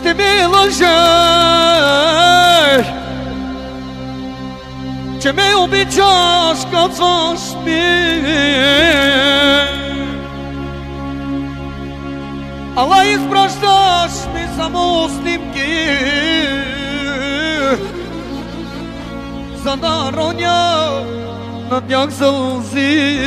ще ми лъжеш, че ме обичаш, казваш ми, ала изпращаш ми само снимки, за да роня на тях сълзи.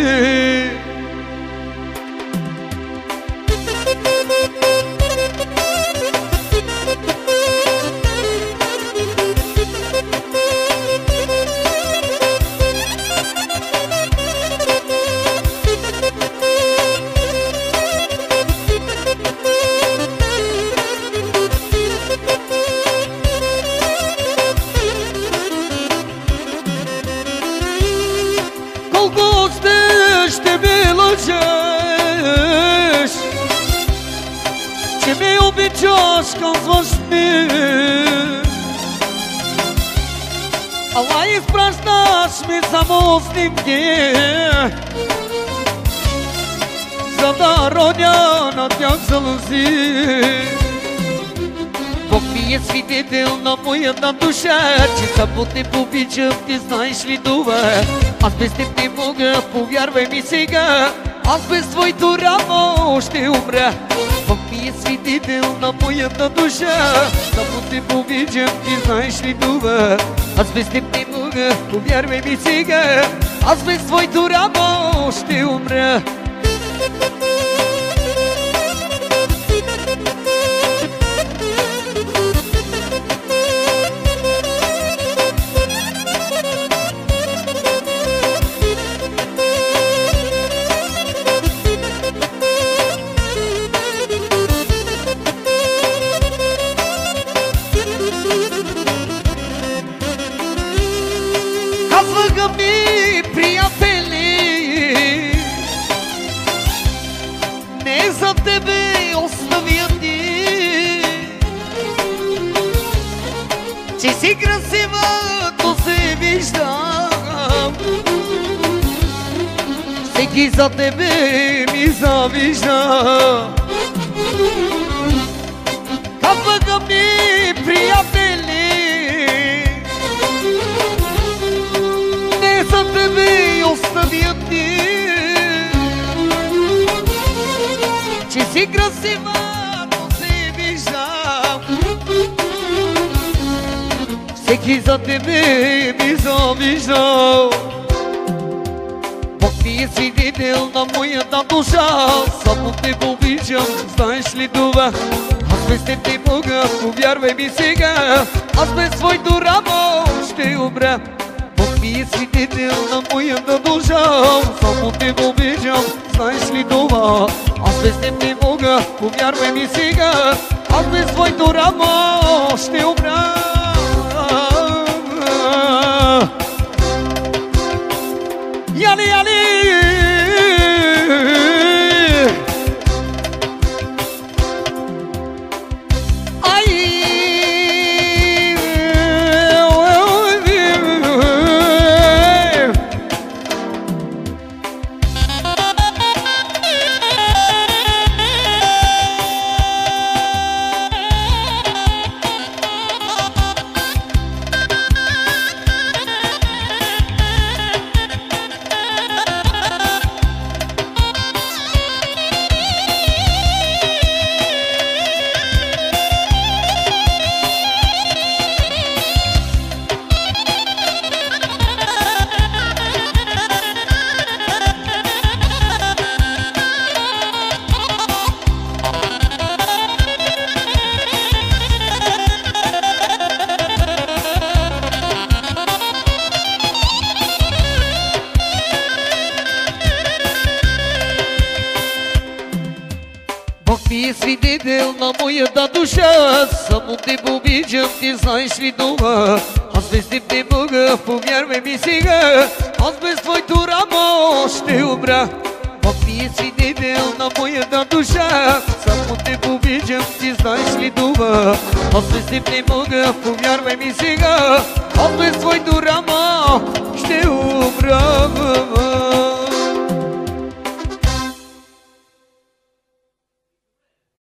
Че ме обичаш, казваш ми, ала изпращаш ми само снимки, за да роня на тях сълзи. Бог ми е свидетел на моята душа, че само те обичам, ти знаеш ли това? Аз без теб не мога, повярвай ми сега, аз без твоето рамо ще умра. Бог ми е свидетел на моята душа, само те обичам, ти знаеш ли това? Аз без теб не мога, повярвай ми сега, аз без твоето рамо ще умра. Казваха ми приятели, не за тебе оставя ти, че си красива, то се вижда, всеки за тебе ми завижда. Казваха ми приятели, за тебе оставя ти, че си красива, но се вижда, всеки за тебе ми завижда. Бог ми е свидетел на моята душа, само те обичам, знаеш ли това? Аз без теб не мога, повярвай ми сега, аз без твоето рамо ще умра. Бог ми е свидетел на моята душа, само те обичам, знаеш ли това? Аз без теб не мога, повярвай ми сега, аз без твоето рамо ще умра. Яли, яли! Бог ми е свидетел на моята душа, само те обичам, ти знаеш ли това? Аз без теб не мога, повярвай ми сега, аз без твоето рамо ще умра. Бог ми е свидетел на моята душа, само те обичам, ти знаеш ли това? Аз без теб не мога, повярвай ми сега, аз без твоето рамо ще умра.